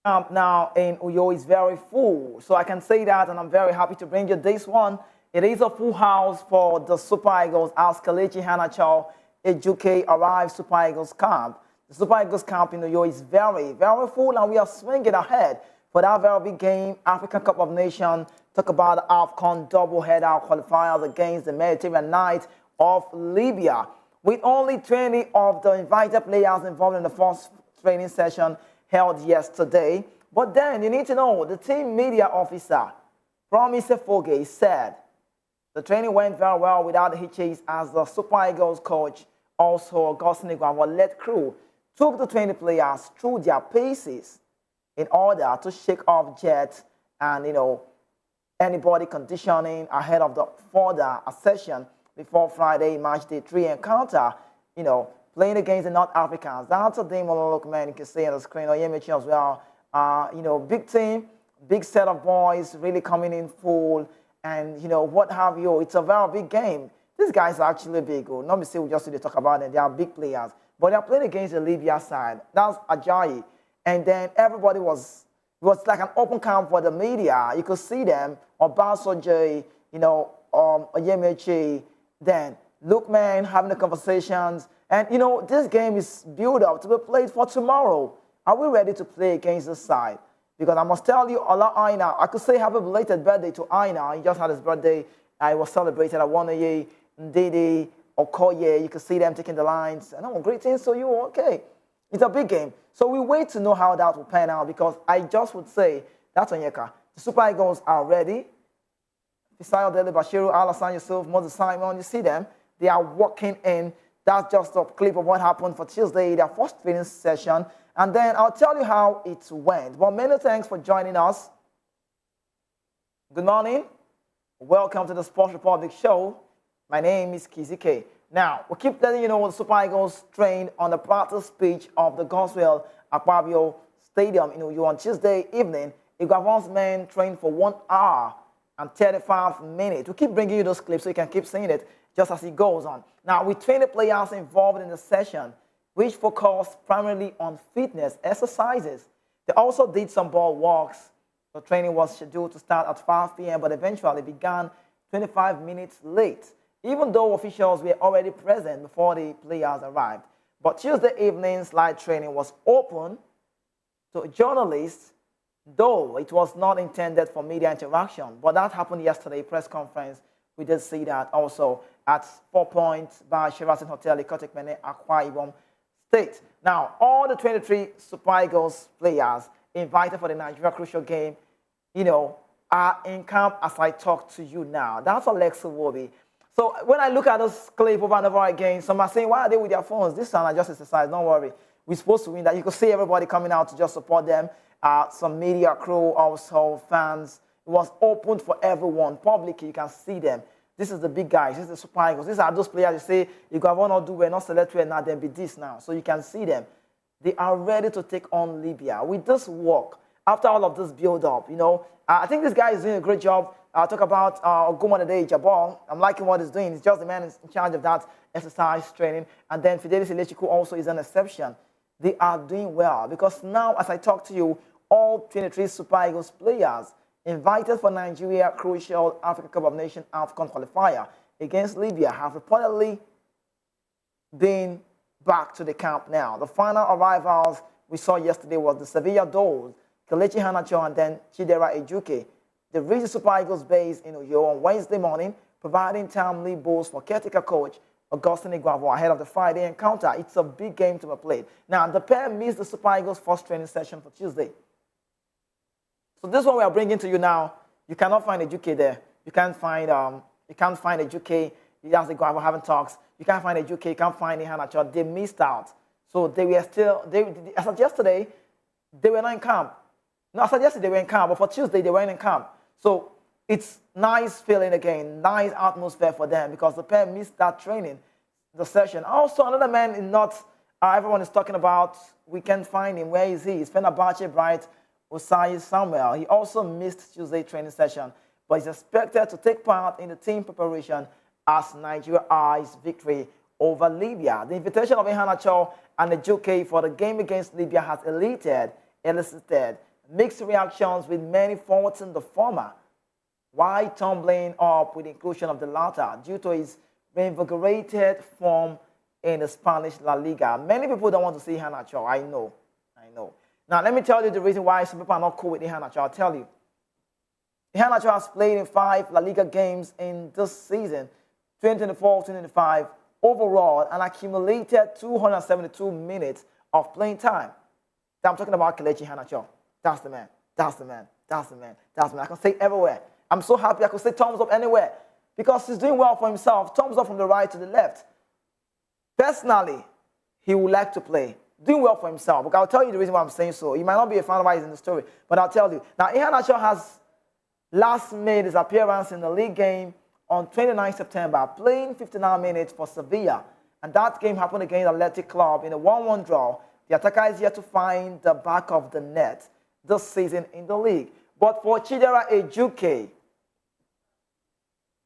camp now in Uyo is very full. So I can say that, and I'm very happy to bring you this one. It is a full house for the Super Eagles as Kelechi Iheanacho Ejuke arrives Super Eagles camp. The Super Eagles camp in Uyo is very, very full, and we are swinging ahead for that very big game, African Cup of Nations. Talk about the Afcon double-header qualifiers against the Mediterranean Knights of Libya. With only 20 of the invited players involved in the first training session held yesterday. But then you need to know the team media officer, Promise Foge, said the training went very well without the hitches as the Super Eagles coach, also Augustine Eguavoen led crew, took the 20 players through their paces in order to shake off jet and, anybody conditioning ahead of the further session before Friday match day 3 encounter, playing against the North Africans. That's a game look, man, you can see on the screen, or image as well. Big team, big set of boys really coming in full, and, what have you. It's a very big game. These guys are actually big. Not me say we just need to talk about them. They are big players. But they are playing against the Libya side. That's Ajayi. And then everybody it was like an open camp for the media. You could see them, Obasoje, Oyemechi, then Lookman having the conversations. And, this game is built up to be played for tomorrow. Are we ready to play against this side? Because I must tell you, Allah Aina, I could say happy belated birthday to Aina. He just had his birthday. I was celebrated at Wanaye, Ndidi, Okoye. You could see them taking the lines. And greetings to you. Okay. It's a big game. So we wait to know how that will pan out, because I just would say that's Onyeka. The Super Eagles are ready. Fisayo Dele Bashiru, Alassane Yusuf, Moses Simon, you see them. They are walking in. That's just a clip of what happened for Tuesday, their first training session. And then I'll tell you how it went. But many thanks for joining us. Good morning. Welcome to the Sports Republic show. My name is Kizike. Now, we keep letting you know the Super Eagles trained on the practice pitch of the Goswell Akpabio Stadium in Uyo on Tuesday evening. Eguavoen's men trained for 1 hour and 35 minutes. We keep bringing you those clips so you can keep seeing it just as it goes on. Now, with 20 players involved in the session, which focused primarily on fitness exercises. They also did some ball walks. The training was scheduled to start at 5 p.m., but eventually began 25 minutes late, even though officials were already present before the players arrived. But Tuesday evening's live training was open to journalists, though it was not intended for media interaction. But that happened yesterday, press conference. We did see that also at 4 Points by Sheraton Hotel, Ikotekmene, Akwa Ibom State. Now, all the 23 Super Eagles players invited for the Nigeria crucial game, are in camp as I talk to you now. That's Alexa Wobi. So when I look at this clip over and over again, some are saying, why are they with their phones? This time I just exercise, don't worry. We're supposed to win that. You can see everybody coming out to just support them. Some media crew, also fans. It was open for everyone. Publicly, you can see them. This is the big guys. This is the Super Eagles. These are those players you say, you got one or do, we're not selected, now then be this now. So you can see them. They are ready to take on Libya. With this work, after all of this build-up, I think this guy is doing a great job. I'll talk about Ogumodede Jabal. I'm liking what he's doing. He's just the man in charge of that exercise training. And then Fidelis Elechiku also is an exception. They are doing well because now, as I talk to you, all 23 Super Eagles players invited for Nigeria crucial African Cup of Nations Afcon qualifier against Libya have reportedly been back to the camp now. The final arrivals we saw yesterday was the Sevilla Dolls, Kelechi Iheanacho, and then Chidera Ejuke. They reached the Super Eagles base in Uyo on Wednesday morning, providing timely boosts for caretaker coach Augustine Eguavoen ahead of the Friday encounter. It's a big game to be played. Now, the pair missed the Super Eagles' first training session for Tuesday. So this one we are bringing to you now. You cannot find Ejuke there. You can't find Ejuke. You just Eguavoen having talks. You can't find Ejuke. You can't find Iheanacho. They missed out. So they were still. As of yesterday, they were not in camp. No, as of yesterday they were in camp, but for Tuesday they weren't in camp. So it's nice feeling again, nice atmosphere for them because the pair missed that training, the session. Also, another man in not everyone is talking about. We can't find him. Where is he? It's Fenerbahce Bright Osai Samuel. He also missed Tuesday training session, but is expected to take part in the team preparation as Nigeria eyes victory over Libya. The invitation of Iheanacho and Ejuke for the game against Libya has elicited mixed reactions with many faulting the former, while tumbling up with the inclusion of the latter due to his reinvigorated form in the Spanish La Liga. Many people don't want to see Iheanacho. I know. Now, let me tell you the reason why some people are not cool with Iheanacho. I'll tell you. Iheanacho has played in 5 La Liga games in this season, 2024-2025, overall, and accumulated 272 minutes of playing time. I'm talking about Kelechi Iheanacho. That's the man. I can say it everywhere. I'm so happy I could say thumbs up anywhere because he's doing well for himself. Thumbs up from the right to the left. Personally, he would like to play. Doing well for himself. But I'll tell you the reason why I'm saying so. You might not be a fan of why he's in the story, but I'll tell you. Now, Iheanacho has last made his appearance in the league game on 29 September, playing 59 minutes for Sevilla. And that game happened against Athletic Club in a 1-1 draw. The attacker is yet to find the back of the net this season in the league. But for Chidera Ejuke,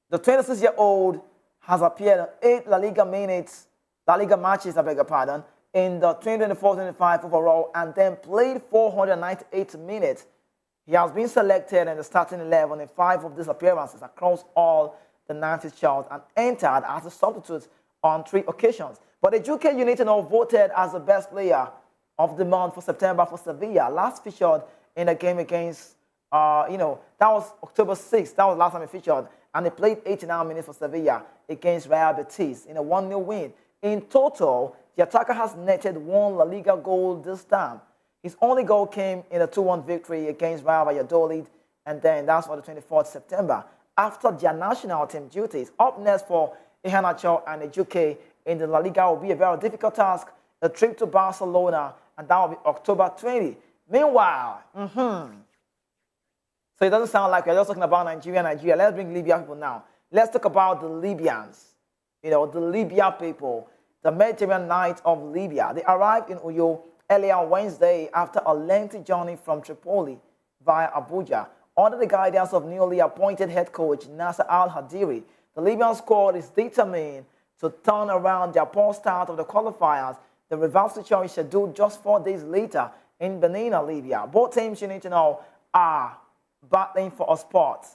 the 26-year-old has appeared in 8 La Liga matches, I beg your pardon, in the 2024-25 overall, and then played 498 minutes. He has been selected in the starting 11 in 5 of these appearances across all the 9 fixtures and entered as a substitute on 3 occasions. But Ejuke, you need to know, voted as the best player of the month for September for Sevilla. Last featured in a game against, that was October 6th. That was last time he featured. And he played 89 minutes for Sevilla against Real Betis in a 1-0 win. In total, the attacker has netted 1 La Liga goal this time. His only goal came in a 2-1 victory against Real Valladolid, and then that's for the 24th September. After their national team duties, up next for Iheanacho and Ejuke in the La Liga will be a very difficult task, a trip to Barcelona, and that will be October 20. Meanwhile, so it doesn't sound like we're just talking about Nigeria. Let's bring Libya people now. Let's talk about the Libyans. The Libya people, the Mediterranean Knights of Libya. They arrived in Uyo earlier on Wednesday after a lengthy journey from Tripoli via Abuja. Under the guidance of newly appointed head coach Nasser Al-Hadiri, the Libyan squad is determined to turn around their poor start of the qualifiers. The reverse fixture is scheduled just 4 days later in Benin, Libya. Both teams, you need to know, are battling for a spot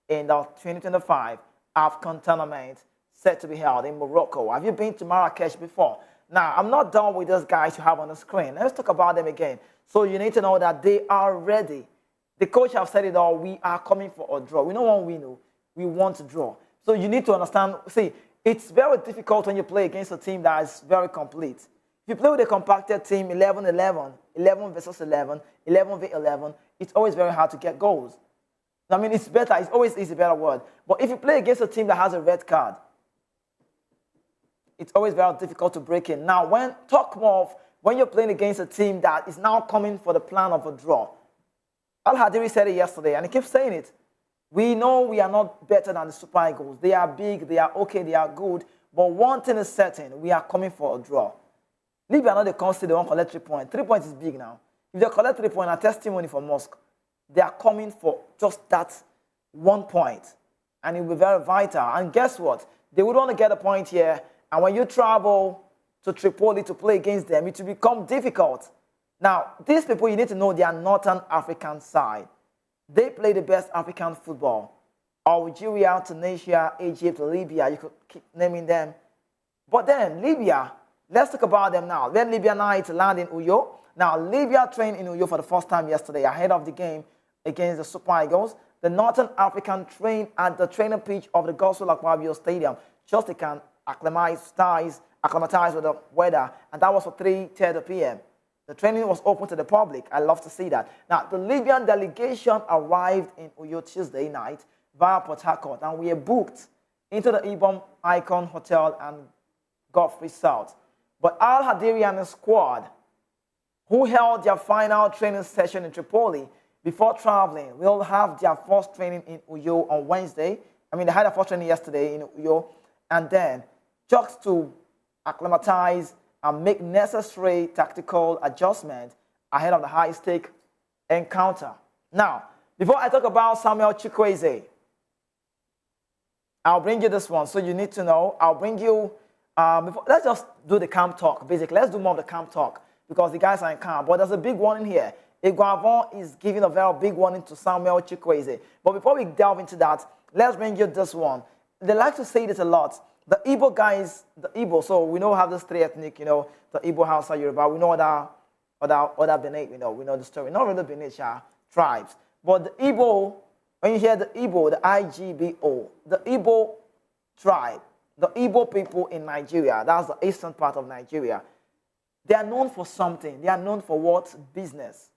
in the 2025 Afcon tournament set to be held in Morocco. Have you been to Marrakesh before? Now, I'm not done with those guys you have on the screen. Let's talk about them again. So you need to know that they are ready. The coach has said it all. We are coming for a draw. We don't want to win. We want to draw. So you need to understand. See, it's very difficult when you play against a team that is very complete. If you play with a compacted team, 11-11, 11 versus 11, 11 v 11, it's always very hard to get goals. I mean, it's better. It's always a better word. But if you play against a team that has a red card, it's always very difficult to break in. Now, when you're playing against a team that is now coming for the plan of a draw, Al-Hadiri said it yesterday, and he keeps saying it. We know we are not better than the Super Eagles. They are big, they are okay, they are good. But one thing is certain, we are coming for a draw. Libya, not the country, they won't collect 3 points. 3 points is big now. If they collect 3 points, a testimony for Mosque, they are coming for just that 1 point. And it will be very vital. And guess what? They would want to get a point here. And when you travel to Tripoli to play against them, it will become difficult. Now, these people, you need to know they are Northern African side. They play the best African football. Algeria, Tunisia, Egypt, Libya, you could keep naming them. But then, Libya, let's talk about them now. Then Libya Knights land in Uyo. Now, Libya trained in Uyo for the first time yesterday ahead of the game against the Super Eagles. The Northern African trained at the training pitch of the Gospel Aquabio Stadium, just they can acclimatize with the weather, and that was for 3:30 p.m. The training was open to the public. I love to see that. Now, the Libyan delegation arrived in Uyo Tuesday night via Port Harcourt, and we are booked into the Ibom Icon Hotel and Golf Resort. But Al-Hadiri and his squad, who held their final training session in Tripoli before traveling, will have their first training in Uyo on Wednesday. I mean, they had their first training yesterday in Uyo, and then just to acclimatize and make necessary tactical adjustments ahead of the high-stake encounter. Now, before I talk about Samuel Chukwueze, I'll bring you this one, so you need to know. I'll bring you, let's just do the camp talk, basically. Let's do more of the camp talk, because the guys are in camp. But there's a big one in here. Eguavoen is giving a very big warning to Samuel Chukwueze. But before we delve into that, let's bring you this one. They like to say this a lot. The Igbo guys, the Igbo, so we know have this three ethnic, the Igbo, Hausa, Yoruba. We know other Benin, we know the story. Not really Benin tribes. But the Igbo, when you hear the Igbo, the IGBO, the Igbo tribe, the Igbo people in Nigeria, that's the eastern part of Nigeria, they are known for something. They are known for what? Business.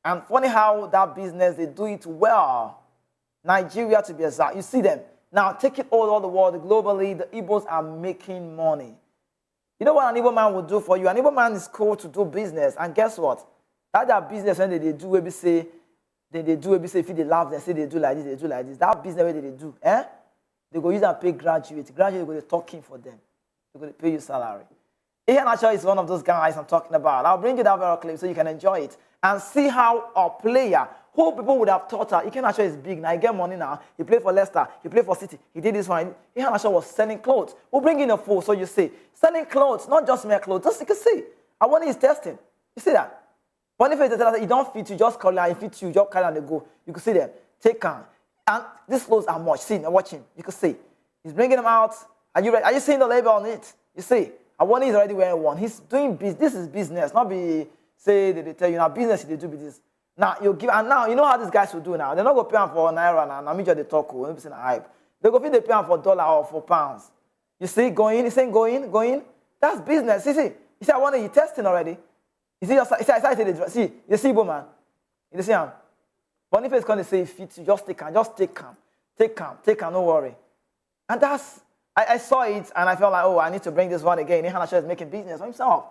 And funny how that business, they do it well. Nigeria, to be exact. You see them. Now, take it all over the world, globally, the Igbos are making money. You know what an Igbo man will do for you? An Igbo man is called to do business. And guess what? That their business, when they do, maybe say, if they laugh, they say they do like this, they do like this. That business, what they do, they go use and pay graduates. Graduates go to talking for them. They're going to pay you salary. Ian Asha is one of those guys I'm talking about. I'll bring you that very clip so you can enjoy it and see how a player who people would have thought that Ian Asha is big now. He get money now. He played for Leicester. He played for City. He did this one. Ian Asha was selling clothes. We'll bring in a fool so you see. Selling clothes, not just mere clothes. Just you can see. And when he's testing, you see that. When if he don't fit you, just call it. He fits you, just carry on and go. You can see them. Take on. And these clothes are much. See, now watch him. You can see. He's bringing them out. Are you ready? Are you seeing the label on it? You see. And one is already wearing one. He's doing business. This is business. Not be say they tell you now business they do business. Now you give and now you know how these guys will do now. They're not gonna pay them for naira now. Now me just they talk. Maybe it's a hype. They go they pay them for dollar or for pounds. You see, going. He's saying going. That's business. You see. He said I want you testing already. You see, see, you see, man. You see him. Boniface is going to say fit you. Just take calm. No worry. And that's. I saw it and I felt like, oh, I need to bring this one again. Iheanacho is making business for himself.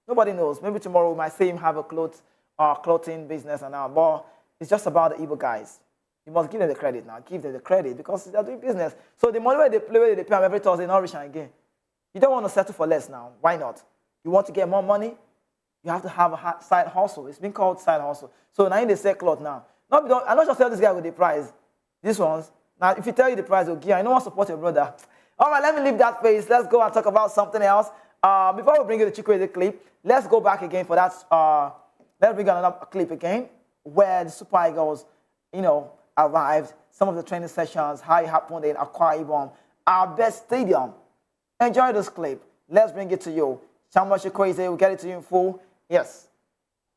Nobody knows. Maybe tomorrow we might see him have a clothing business and all. But it's just about the Igbo guys. You must give them the credit now. Give them the credit because they're doing business. So the money where they play, where they pay them every Thursday, not rich again. You don't want to settle for less now. Why not? You want to get more money? You have to have a side hustle. It's been called side hustle. So now they sell cloth now. I'm not just tell this guy with the price. These ones. Now, if you tell you the price, okay, I know I support your brother. All right, let me leave that phase. Let's go and talk about something else. Before we bring you the Chukwueze clip, let's go back again for that. Let's bring another clip again where the Super Eagles, arrived. Some of the training sessions, how it happened in Akwa Ibom, our best stadium. Enjoy this clip. Let's bring it to you. Samuel Chukwueze, we'll get it to you in full. Yes,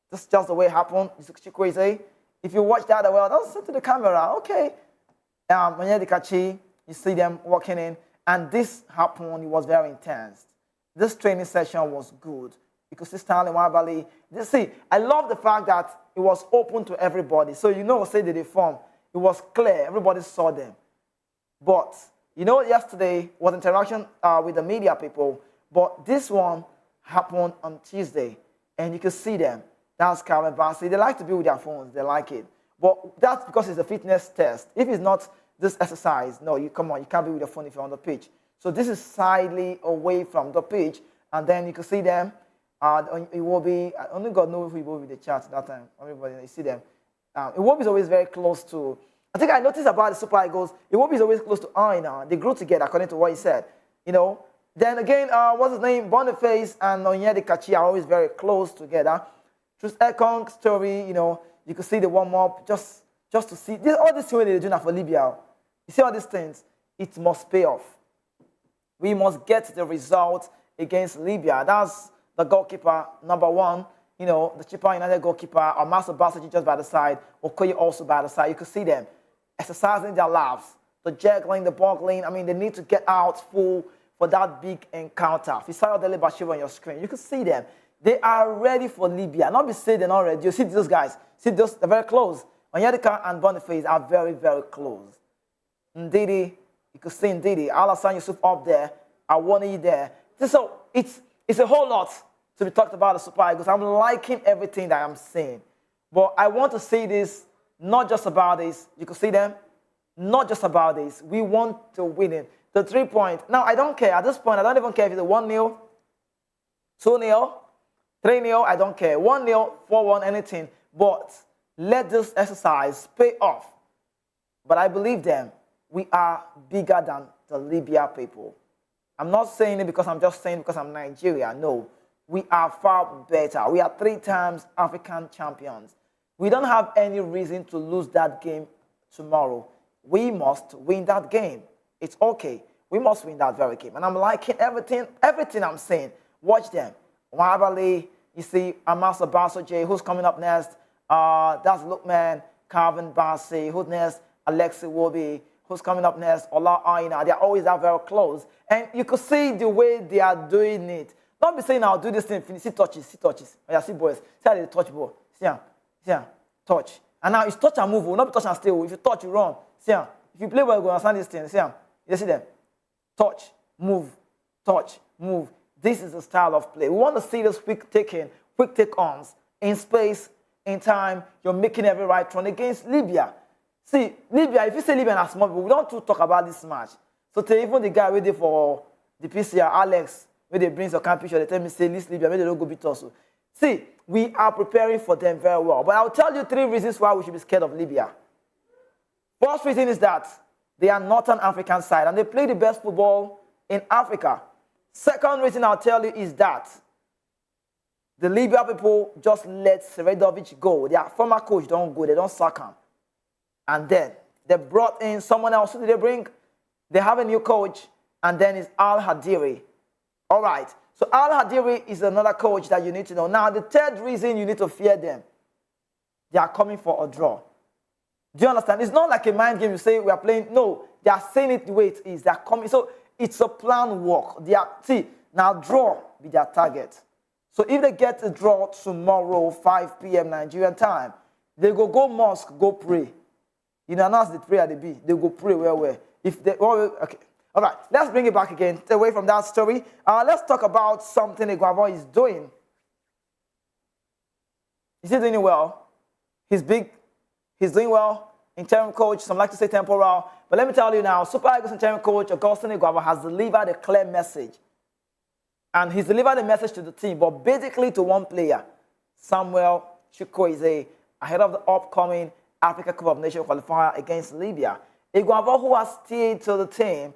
this is just the way it happened. Chukwueze. If you watch that well, don't sit to the camera. Okay. Onyedikachi, you see them walking in. And this happened, it was very intense. This training session was good. You could see Stanley Wabali. See, I love the fact that it was open to everybody. So say that they formed. It was clear. Everybody saw them. But, yesterday was interaction with the media people. But this one happened on Tuesday. And you could see them. That's Calvin Bassey. They like to be with their phones. They like it. But that's because it's a fitness test. If it's not this exercise, no, you come on, you can't be with your phone if you're on the pitch. So this is slightly away from the pitch, and then you can see them. It will be, only God knows who will be the chat that time. Everybody, you see them. It will be always very close to. I think I noticed about the Super Eagles. It will be always close to Aina. They grew together, according to what he said. Then again, what's his name? Boniface and Onyedikachi are always very close together. Through Ekong's story, you can see the warm up just to see all this thing they do now for Libya. You see all these things, it must pay off. We must get the result against Libya. That's the goalkeeper, number one. The Chippa United goalkeeper, Amaso Basaji just by the side, Okoye also by the side. You can see them exercising their labs, the juggling, the boggling. I mean, they need to get out full for that big encounter. If you saw Dele Bashir on your screen, you can see them. They are ready for Libya. Not be saying they're not ready. You see those guys. See those, they're very close. Onyedika and Boniface are very, very close. Ndidi, you can see Ndidi, Alassane Yusuf up there, Awoni there. So it's a whole lot to be talked about the Super Eagles. I'm liking everything that I'm seeing. But I want to say this, not just about this. You can see them. Not just about this. We want to win it. The 3 point. Now, I don't care. At this point, I don't even care if it's a 1-0, 2-0, 3-0. I don't care. 1-0, 4-1, anything. But let this exercise pay off. But I believe them. We are bigger than the Libya people. I'm not saying it because I'm just saying it because I'm Nigeria. No. we are far better. We are 3 times African champions. We don't have any reason to lose that game tomorrow. We must win that game. It's okay. We must win that very game. And I'm liking everything I'm saying. Watch them. Wabali, you see, Amasa Basoje, who's coming up next? That's Lookman, Calvin Bassey. Who's next? Alexi Wobi. Who's coming up next? Ola Aina. They're always that very close. And you could see the way they are doing it. Don't be saying, I'll do this thing, finish. See touches, see touches. Oh, yeah, see boys. See how they touch ball. See how, touch. And now it's touch and move. Not be touch and stay. If you touch, you run. See how. If you play well, you go understand this thing. See how. You see them. Touch, move, touch, move. This is the style of play. We want to see this quick take-ons in space, in time. You're making every right run against Libya. See, Libya, if you say Libya and small people, we don't talk about this match. So tell even the guy waiting for the PCR, Alex, when they bring some camp picture, they tell me, say, this Libya, maybe they don't go beat us. See, we are preparing for them very well. But I'll tell you 3 reasons why we should be scared of Libya. First reason is that they are not an African side, and they play the best football in Africa. Second reason I'll tell you is that the Libya people just let Sredovic go. Their former coach don't go, they don't sack him. And then they brought in someone else. Who did they bring? They have a new coach, and then it's Al Hadiri. All right. So Al Hadiri is another coach that you need to know. Now, the third reason you need to fear them, they are coming for a draw. Do you understand? It's not like a mind game you say we are playing. No, they are saying it the way it is. They are coming. So it's a plan work. They are, see, now draw be their target. So if they get a draw tomorrow, 5 p.m. Nigerian time, they go mosque, go pray. You know, announce the prayer they be. They go pray where. If they, okay. All right, let's bring it back again. Stay away from that story. Let's talk about something Eguavoen is doing. Is he doing well? He's big. He's doing well. Interim coach, some like to say temporal. But let me tell you now, Super Eagles interim coach Augustine Eguavoen has delivered a clear message. And he's delivered a message to the team, but basically to one player, Samuel Chukwueze, ahead of the upcoming Africa Cup of Nations qualifier against Libya. Eguavoen, who has steered to the team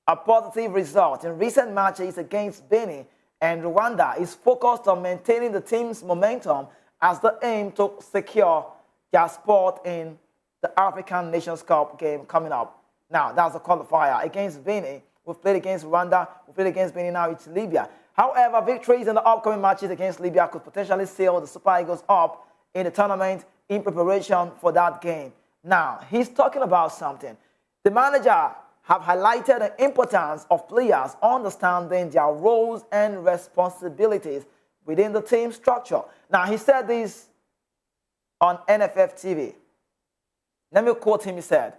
a positive result in recent matches against Benin and Rwanda, is focused on maintaining the team's momentum as they aim to secure their spot in the African Nations Cup game coming up. Now, that's a qualifier against Benin. We've played against Rwanda. We've played against Benin. Now it's Libya. However, victories in the upcoming matches against Libya could potentially sail the Super Eagles up in the tournament in preparation for that game. Now, he's talking about something. The manager have highlighted the importance of players understanding their roles and responsibilities within the team structure. Now, he said this on NFF TV. Let me quote him. He said,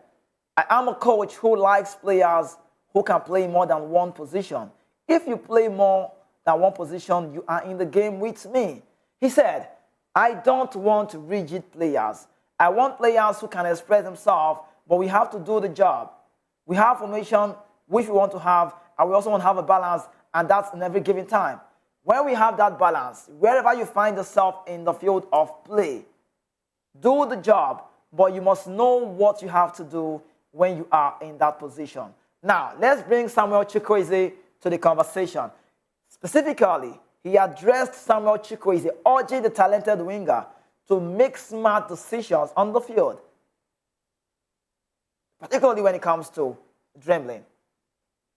"I am a coach who likes players who can play more than one position. If you play more than one position, you are in the game with me." He said, "I don't want rigid players. I want players who can express themselves, but we have to do the job. We have formation which we want to have, and we also want to have a balance, and that's in every given time. When we have that balance, wherever you find yourself in the field of play, do the job, but you must know what you have to do when you are in that position." Now, let's bring Samuel Chukwueze to the conversation. Specifically, he addressed Samuel Chukwueze, urging the talented winger to make smart decisions on the field, particularly when it comes to dribbling.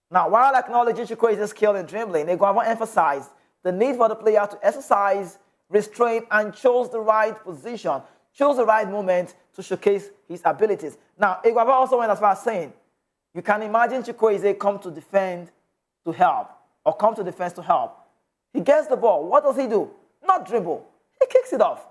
Now, while acknowledging Chukwueze's skill in dribbling, Eguavoen emphasized the need for the player to exercise restraint and choose the right position, choose the right moment to showcase his abilities. Now, Eguavoen also went as far as saying, you can imagine Chukwueze come to defend to help, or come to defense to help. He gets the ball. What does he do? Not dribble. He kicks it off.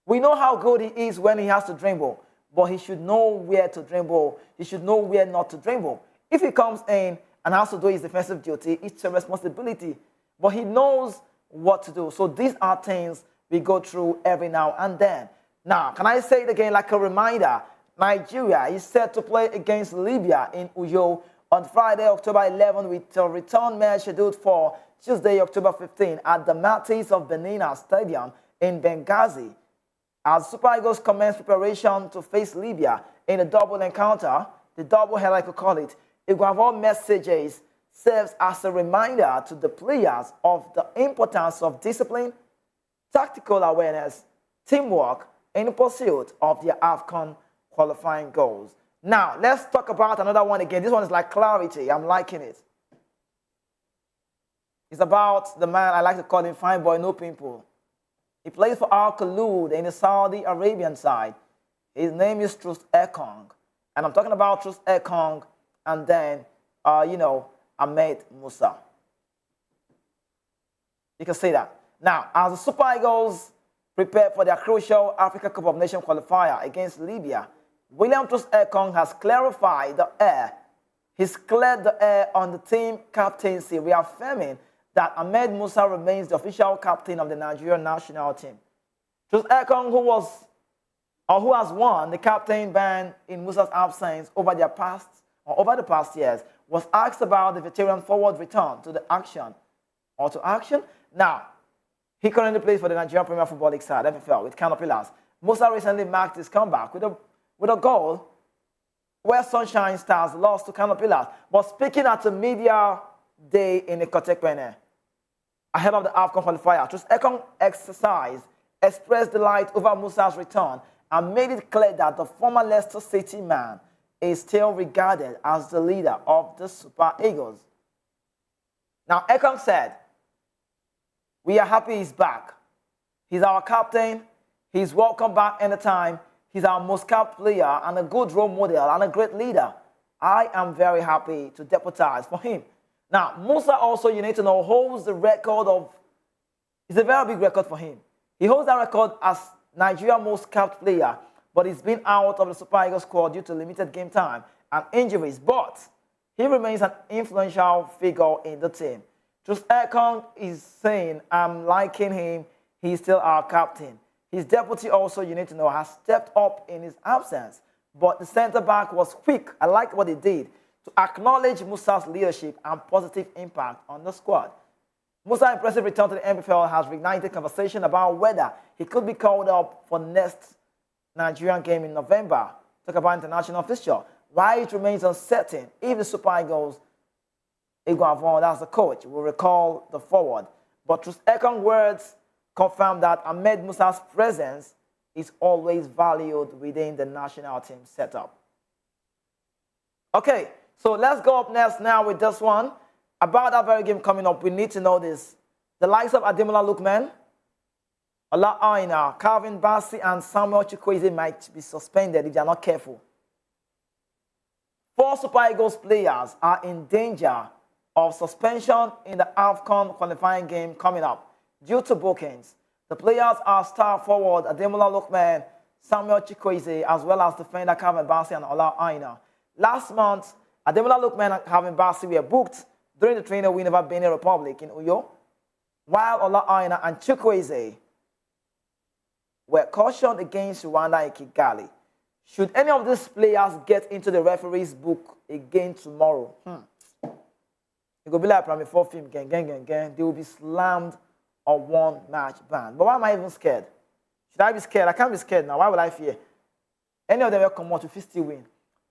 We know how good he is when he has to dribble, but he should know where to dribble. He should know where not to dribble. If he comes in and has to do his defensive duty, it's a responsibility, but he knows what to do. So these are things we go through every now and then. Now, can I say it again like a reminder? Nigeria is set to play against Libya in Uyo on Friday, October 11, with a return match scheduled for Tuesday, October 15 at the Martyrs of Benina Stadium in Benghazi. As Super Eagles commence preparation to face Libya in a double encounter, the double header I could call it, Eguavoen messages serves as a reminder to the players of the importance of discipline, tactical awareness, teamwork in pursuit of their Afcon qualifying goals. Now, let's talk about another one again. This one is like clarity. I'm liking it. It's about the man, I like to call him Fine Boy, No Pimple. He plays for Al Khaloud in the Saudi Arabian side. His name is Troost Ekong. And I'm talking about Troost Ekong and then, Ahmed Musa. You can see that. Now, as the Super Eagles prepare for their crucial Africa Cup of Nations qualifier against Libya, William Troost Ekong has clarified the air. He's cleared the air on the team captaincy, reaffirming that Ahmed Musa remains the official captain of the Nigerian national team. Troost Ekong, who has won the captain band in Musa's absence over the past years, was asked about the veteran forward return to action. Now, he currently plays for the Nigerian Premier Football League side, FFL, with Canopilas. Musa recently marked his comeback with a goal where Sunshine Stars lost to Canopilas. But speaking at a media day in Ikotekpene, ahead of the Afcon qualifier, Troost Ekong expressed delight over Musa's return and made it clear that the former Leicester City man is still regarded as the leader of the Super Eagles. Now, Ekong said, "We are happy he's back. He's our captain. He's welcome back anytime. He's our most capped player and a good role model and a great leader. I am very happy to deputize for him." Now, Musa also, you need to know, holds the record of, it's a very big record for him. He holds that record as Nigeria's most capped player, but he's been out of the Super Eagles squad due to limited game time and injuries. But he remains an influential figure in the team. Troost Ekong is saying, "I'm liking him. He's still our captain." His deputy also, you need to know, has stepped up in his absence. But the centre-back was quick. I like what he did to acknowledge Musa's leadership and positive impact on the squad. Musa's impressive return to the MPFL has reignited conversation about whether he could be called up for next Nigerian game in November. Talk about international fixture. Why it remains uncertain if the Super Eagles, Eguavoen, that's the coach, will recall the forward. But Troost Ekong's words confirm that Ahmed Musa's presence is always valued within the national team setup. Okay, so let's go up next now with this one. About that very game coming up, we need to know this. The likes of Ademola Lookman, Ola Aina, Calvin Bassey, and Samuel Chukwueze might be suspended if they are not careful. 4 Super Eagles players are in danger of suspension in the Afcon qualifying game coming up due to bookings. The players are star forward Ademola Lookman, Samuel Chukwueze, as well as defender Calvin Bassey and Ola Aina. Last month, Ademola Lookman and Calvin Bassey were booked during the training win over Benin Republic in Uyo, while Ola Aina and Chukwueze were cautioned against Rwanda in Kigali. Should any of these players get into the referee's book again tomorrow, it will be like Premier 4 film, gang, they will be slammed or 1-match ban. But why am I even scared? Should I be scared? I can't be scared now. Why would I fear? Any of them will come out, we still win.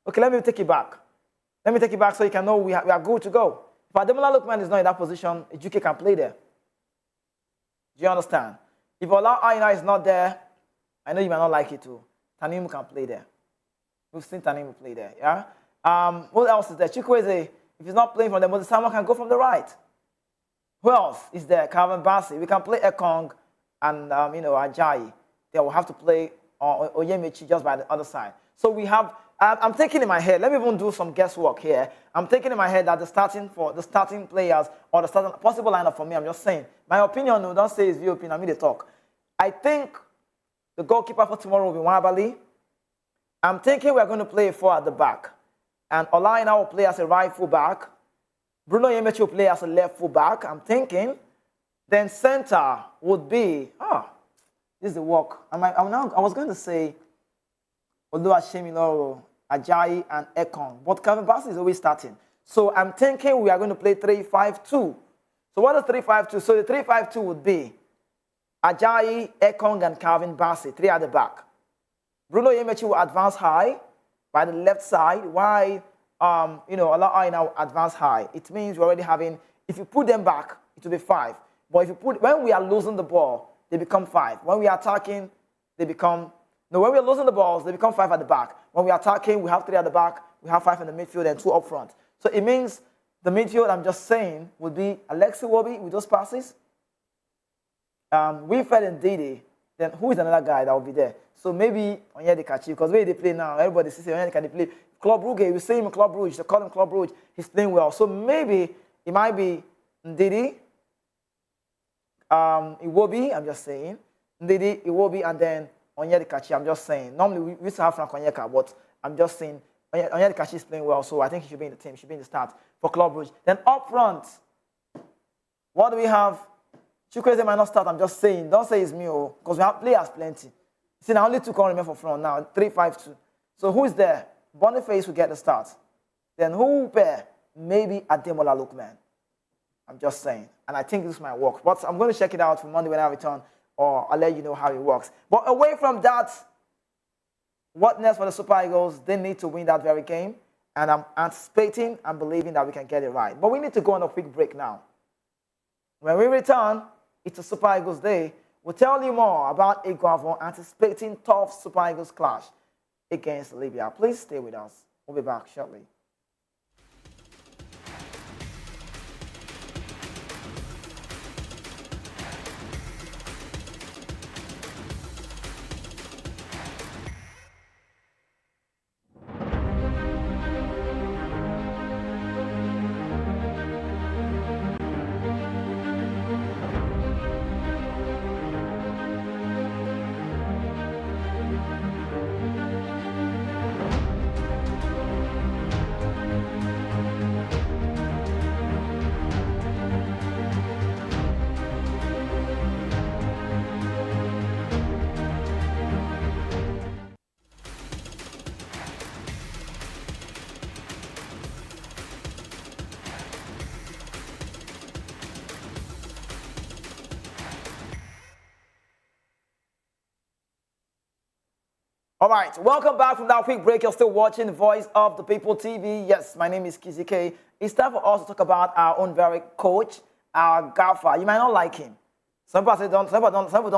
Okay, let me take it back. Let me take it back so you can know we are good to go. If Ademola Lookman is not in that position, Ejuke can play there. Do you understand? If Ola Aina is not there, I know you might not like it too. Tanimu can play there. We've seen Tanimu play there, yeah? What else is there? Chukwueze, if he's not playing from the Moses Samuel can go from the right. Who else is there? Calvin Bassey. We can play Ekong and, Ajayi. They will have to play Oyemichi just by the other side. So we have, I'm thinking in my head, let me even do some guesswork here. I'm thinking in my head that the starting players or the starting possible lineup for me, I'm just saying. My opinion, no, don't say it's your opinion, I mean the talk. I think the goalkeeper for tomorrow will be Wabali. I'm thinking we're going to play 4 at the back. And Olaina will play as a right full back. Bruno Yemechi will play as a left full back, I'm thinking. Then center would be, this is the work. I was going to say Oluwashemiloro, Ajayi, and Ekong. But Calvin Bassey is always starting. So I'm thinking we are going to play 3-5-2. So what is 3-5-2? So the 3-5-2 would be Ajayi, Ekong, and Calvin Bassey, 3 at the back. Bruno Yemechi will advance high by the left side, while allow I now advance high. It means we're already having, if you put them back, it will be 5. But if you when we are losing the ball, they become 5. When we are attacking, they become, no, when we are losing the balls, they become 5 at the back. When we are attacking, we have 3 at the back, we have 5 in the midfield and 2 up front. So it means the midfield, I'm just saying, would be Alexi Iwobi with those passes. Wilfred and Didi. Then who is another guy that will be there? So maybe Onyedikachi, because where they play now, everybody says Onyedikachi, they play. Club Brugge, we see him in Club Brugge, they call him Club Brugge, he's playing well. So maybe it might be Ndidi, Iwobi, I'm just saying. Ndidi, Iwobi, and then Onyedikachi, I'm just saying. Normally we used to have Frank Onyeka, but I'm just saying Onyedikachi is playing well, so I think he should be in the team, should be in the start for Club Brugge. Then up front, what do we have? Chukwueze might not start, I'm just saying. Don't say it's me, because we have players plenty. See, now only 2 can remain for front now, 3-5-2. So who is there? Boniface will get the start. Then who will pair? Maybe Ademola Lookman. I'm just saying. And I think this might work. But I'm going to check it out for Monday when I return, or I'll let you know how it works. But away from that, what next for the Super Eagles? They need to win that very game. And I'm anticipating and believing that we can get it right. But we need to go on a quick break now. When we return, it's a Super Eagles day. We'll tell you more about Eguavoen anticipating tough Super Eagles clash against Libya. Please stay with us. We'll be back shortly. All right, welcome back from that quick break. You're still watching Voice of the People TV. Yes, my name is Kizzy K. It's time for us to talk about our own very coach, our gaffer. You might not like him. Some people don't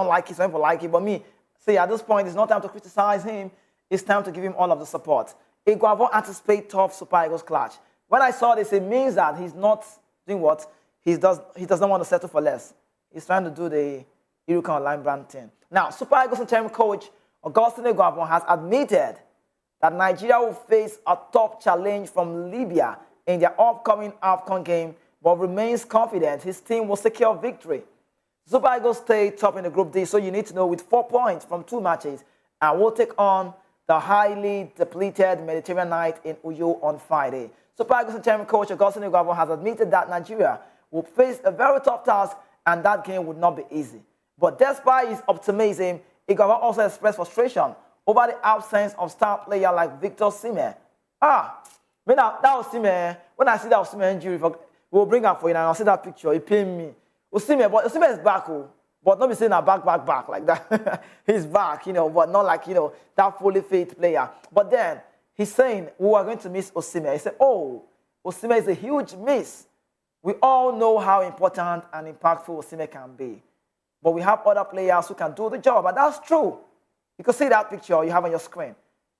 like him, some people like him. But me, see, at this point, it's not time to criticize him. It's time to give him all of the support. Eguavoen anticipates tough Super Eagles clash. When I saw this, it means that he's not doing what? He does not want to settle for less. He's trying to do the Iruka online brand thing. Now, Super Eagles interim coach Augustine Eguavoen has admitted that Nigeria will face a tough challenge from Libya in their upcoming Afcon game, but remains confident his team will secure victory. Super Eagles stay top in the Group D, so you need to know with 4 points from 2 matches, and will take on the highly depleted Mediterranean Knights in Uyo on Friday. Super Eagles interim coach Augustine Eguavoen has admitted that Nigeria will face a very tough task, and that game would not be easy. But despite his optimism, Eguavoen also expressed frustration over the absence of star player like Victor Osimhen. That Osimhen, when I see that Osimhen injury, we'll bring up for you and I'll see that picture, it pained me. Osimhen is back, but not be saying a back like that. He's back, but not like, that fully fit player. But then, he's saying, we are going to miss Osimhen. He said, Osimhen is a huge miss. We all know how important and impactful Osimhen can be. But we have other players who can do the job, and that's true. You can see that picture you have on your screen.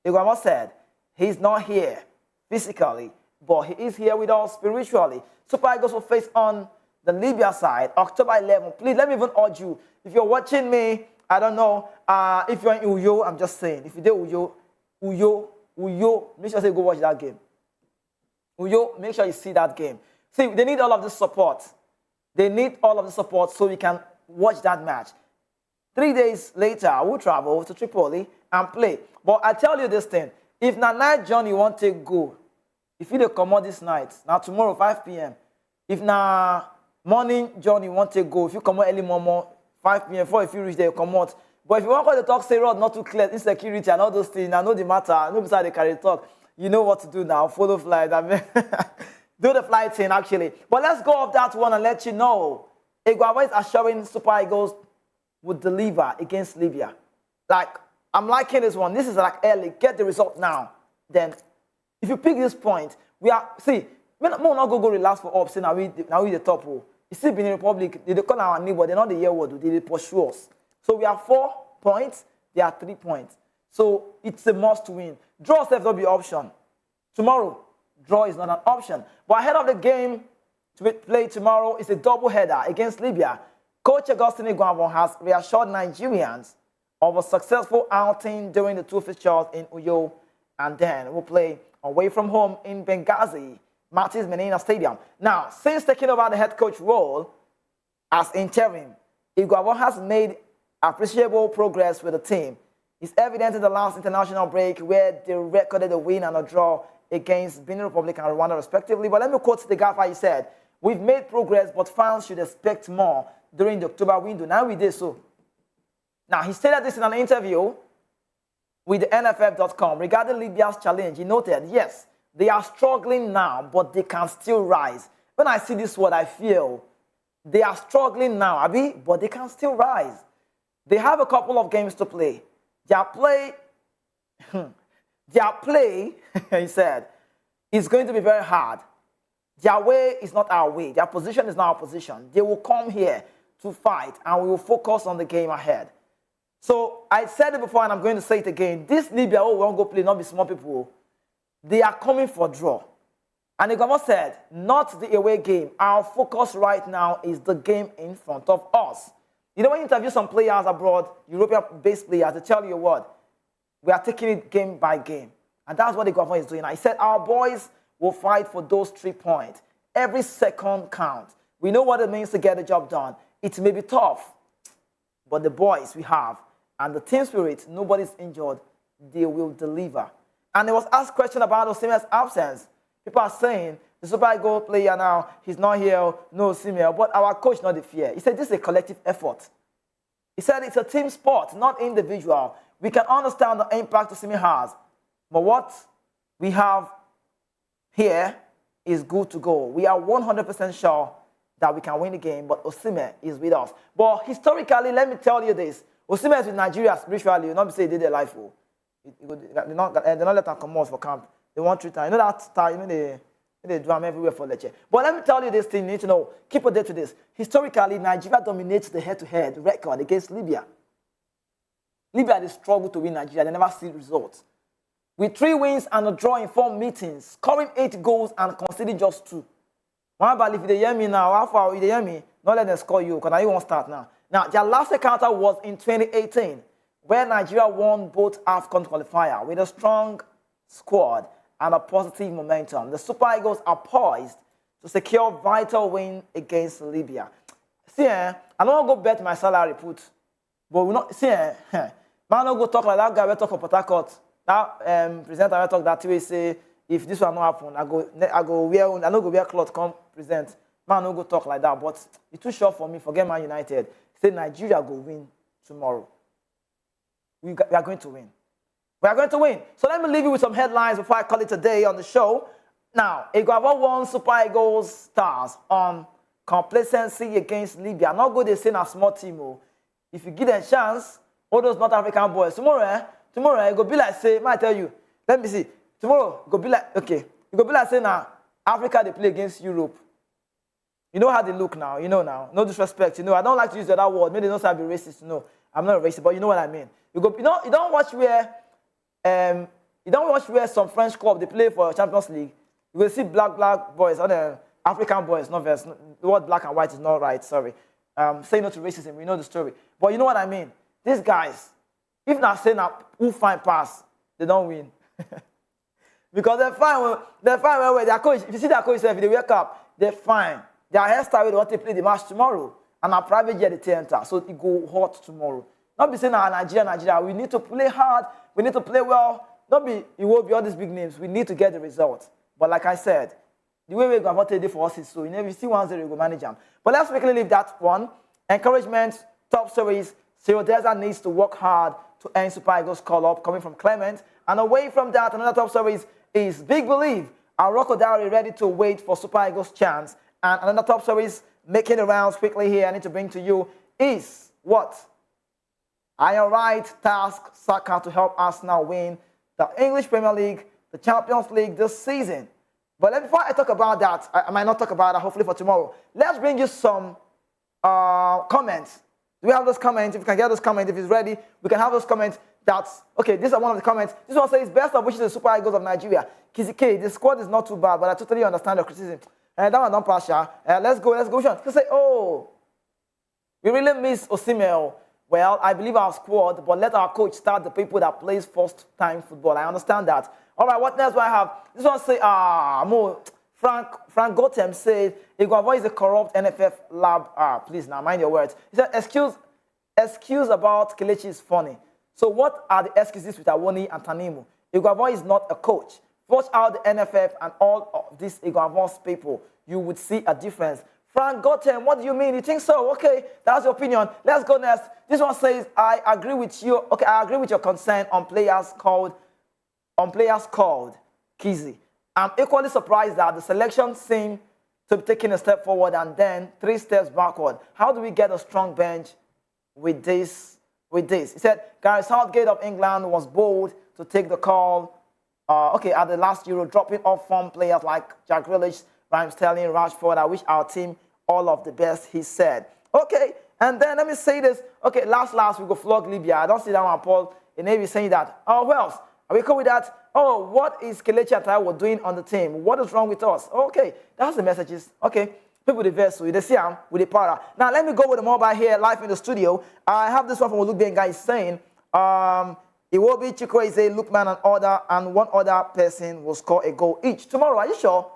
Eguavoen said, he's not here physically, but he is here with us spiritually. Super Eagles will face on the Libya side, October 11th. Please, let me even urge you, if you're watching me, I don't know, if you're in Uyo, I'm just saying, if you're Uyo, make sure you go watch that game. Uyo, make sure you see that game. See, they need all of this support. They need all of the support so we can watch that match. 3 days later, I will travel to Tripoli and play. But I tell you this thing, if na night journey you want to go, if you come out this night, now tomorrow 5 p.m., if na morning journey you want to go, if you come out early morning, 5 p.m., before if you reach there, you come out. But if you want to talk, say road not too clear, insecurity and all those things, I know the matter, I know beside the carry talk, you know what to do now, follow flight, do the flight thing actually. But let's go off that one and let you know. Eguavoen is assuring Super Eagles would deliver against Libya. Like, I'm liking this one. This is like early. Get the result now. Then, if you pick this point, We are, see, we not go relax for up, say now we the top. Oh. You see, Benin Republic, they call our neighbor, they're not the year word, they pursue us. So we are 4 points, they are 3 points. So it's a must win. Draw self not be option. Tomorrow, draw is not an option. But ahead of the game to be played tomorrow, it's a double header against Libya. Coach Eguavoen has reassured Nigerians of a successful outing during the 2 fixtures in Uyo, and then we'll play away from home in Benghazi, Martins Menina Stadium. Now, since taking over the head coach role as interim, Eguavoen has made appreciable progress with the team. It's evident in the last international break where they recorded a win and a draw against Benin Republic and Rwanda respectively. But let me quote the gaffer. He said, "We've made progress, but fans should expect more during the October window." Now we did so. Now, he stated this in an interview with the NFF.com regarding Libya's challenge. He noted, yes, they are struggling now, but they can still rise. When I see this word, I feel they are struggling now, Abi, but they can still rise. They have a couple of games to play. Their play, he said, is going to be very hard. Their way is not our way. Their position is not our position. They will come here to fight, and we will focus on the game ahead. So I said it before, and I'm going to say it again. This Libya, we won't go play, not be small people. They are coming for draw. And the government said, not the away game. Our focus right now is the game in front of us. You know, when you interview some players abroad, European-based players, they tell you what? We are taking it game by game. And that's what the government is doing. I said our boys will fight for those 3 points. Every second counts. We know what it means to get the job done. It may be tough, but the boys we have and the team spirit, nobody's injured, they will deliver. And there was asked a question about Osimhen's absence. People are saying, the Super Eagles player now, he's not here, no Osimhen, but our coach not the fear. He said this is a collective effort. He said it's a team sport, not individual. We can understand the impact Osimhen has, but what we have here is good to go. We are 100% sure that we can win the game, but Osimhen is with us. But historically, let me tell you this. Osimhen is with Nigeria spiritually. You not say they did their life. They not let them come out for camp. They want 3 times. You know that style, you know they do them everywhere for lecture. But let me tell you this thing, you need to know. Keep a date to this. Historically, Nigeria dominates the head-to-head record against Libya. Libya, they struggle to win Nigeria. They never see results. With 3 wins and a draw in 4 meetings, scoring 8 goals and conceding just 2. But if they hear me now, how far if they hear me, not let them score you, because now you won't start now. Now, their last encounter was in 2018, where Nigeria won both Afcon qualifier with a strong squad and a positive momentum. The Super Eagles are poised to secure vital win against Libya. See, I don't go bet my salary put, but we not see. Man, don't go talk like that guy. We talk for Port Harcourt. That presenter will talk that way. Say if this will not happen, I go wear. I don't go wear clothes. Come present. Man, don't go talk like that. But it's too short for me. Forget Man United. Say Nigeria go win tomorrow. We are going to win. We are going to win. So let me leave you with some headlines before I call it a day on the show. Now, Eguavoen won Super Eagles stars on complacency against Libya. Not good they say a small team. Oh. If you give them a chance, all those North African boys, tomorrow it go be like, say, I tell you, let me see. Tomorrow, it go be like, okay, it go be like, say, now, Africa, they play against Europe. You know how they look now, you know now. No disrespect, you know. I don't like to use the other word. Maybe they don't say I'll be racist, you know. I'm not racist, but you know what I mean. You don't watch where some French club they play for Champions League. You will see black boys, other African boys, not verse. The word black and white is not right, sorry. Say no to racism, we know the story. But you know what I mean? These guys, if not saying that who find pass, they don't win. Because they're fine when their coach, if you see their coach, if they wake up, they're fine. Their hairstyle will want to play the match tomorrow. And our private jet they enter, so it go hot tomorrow. Not be saying Nigeria, we need to play hard, we need to play well. Not be, it will be all these big names. We need to get the result. But like I said, the way we go about it for us is so. You know, if you see 1-0, you go manage them. But let's quickly leave that one. Encouragement, top stories. Serodeza needs to work hard to earn Super Eagles call-up coming from Clement. And away from that, another top stories is Big Believe. Our Rocco Dowry ready to wait for Super Eagles chance. And another top stories making the rounds quickly here I need to bring to you is what? Iron Right task Saka to help Arsenal win the English Premier League, the Champions League this season. But before I talk about that, I might not talk about that, hopefully for tomorrow. Let's bring you some comments. Do we have those comments? If you can get those comments, if it's ready, we can have those comments. That's okay. These are one of the comments. This one says, best of wishes to the Super Eagles of Nigeria. Kizike, the squad is not too bad, but I totally understand your criticism. That one don't pass, let's go. You say, oh, we really miss Osimhen. Well, I believe our squad, but let our coach start the people that plays first-time football. I understand that. All right, what next do I have? This one say, Frank Gotham said, Eguavoen is a corrupt NFF lab. Please now, mind your words. He said, excuse about Kelechi is funny. So what are the excuses with Awoni and Tanimu? Eguavoen is not a coach. Watch out the NFF and all of these Eguavoen's people. You would see a difference. Frank Gotham, what do you mean? You think so? Okay, that's your opinion. Let's go next. This one says, I agree with you. Okay, I agree with your concern on players called Kizzy. I'm equally surprised that the selection seemed to be taking a step forward and then 3 steps backward. How do we get a strong bench with this? He said, Gareth Southgate of England was bold to take the call at the last Euro, dropping off form players like Jack Grealish, Raheem Sterling, Rashford. I wish our team all of the best, he said. Okay, and then let me say this. Okay, last, we go flog Libya. I don't see that one, Paul. It may be saying that. Oh, who else? Are we cool with that? Oh, what is Kelechi and Taiwo doing on the team? What is wrong with us? Okay, that's the messages. Okay, people with the vessel, they see them with the para. Now, let me go with the mobile here, live in the studio. I have this one from Olugben guy saying, Iwobi, Chukwueze, Lookman, and one other person will score a goal each. Tomorrow, are you sure?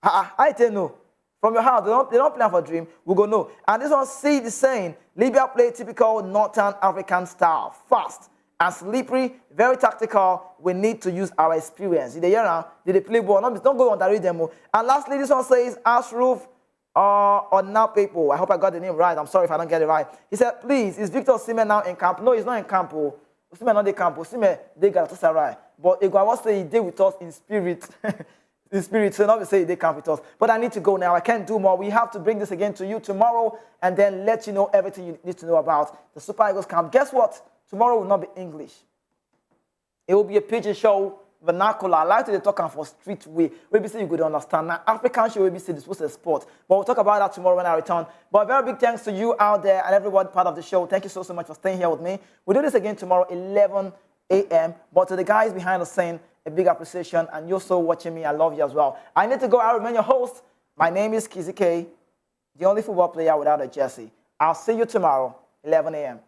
I tell you no. From your house, they don't plan for dream. We go no. And this one, see the saying, Libya play typical Northern African style, fast and slippery, very tactical. We need to use our experience. Did they hear now? Did they play ball? Don't go on the demo. And lastly, this one says, Ashruf on now people. I hope I got the name right. I'm sorry if I don't get it right. He said, please, is Victor Osimhen now in camp? No, he's not in camp. Osimhen not in camp. Osimhen, they got to right. But Eguavoen say he did with us in spirit. In spirit, so not to say they can't with us. But I need to go now. I can't do more. We have to bring this again to you tomorrow and then let you know everything you need to know about the Super Eagles camp. Guess what? Tomorrow will not be English. It will be a pidgin show, vernacular. I like to talk for street way. Maybe say you could understand. Now, African show, maybe say this was a sport. But we'll talk about that tomorrow when I return. But very big thanks to you out there and everyone part of the show. Thank you so much for staying here with me. We'll do this again tomorrow, 11 a.m. But to the guys behind the scene, a big appreciation, and you're so watching me. I love you as well. I need to go. I remain your host. My name is Kizike, the only football player without a jersey. I'll see you tomorrow, 11 a.m.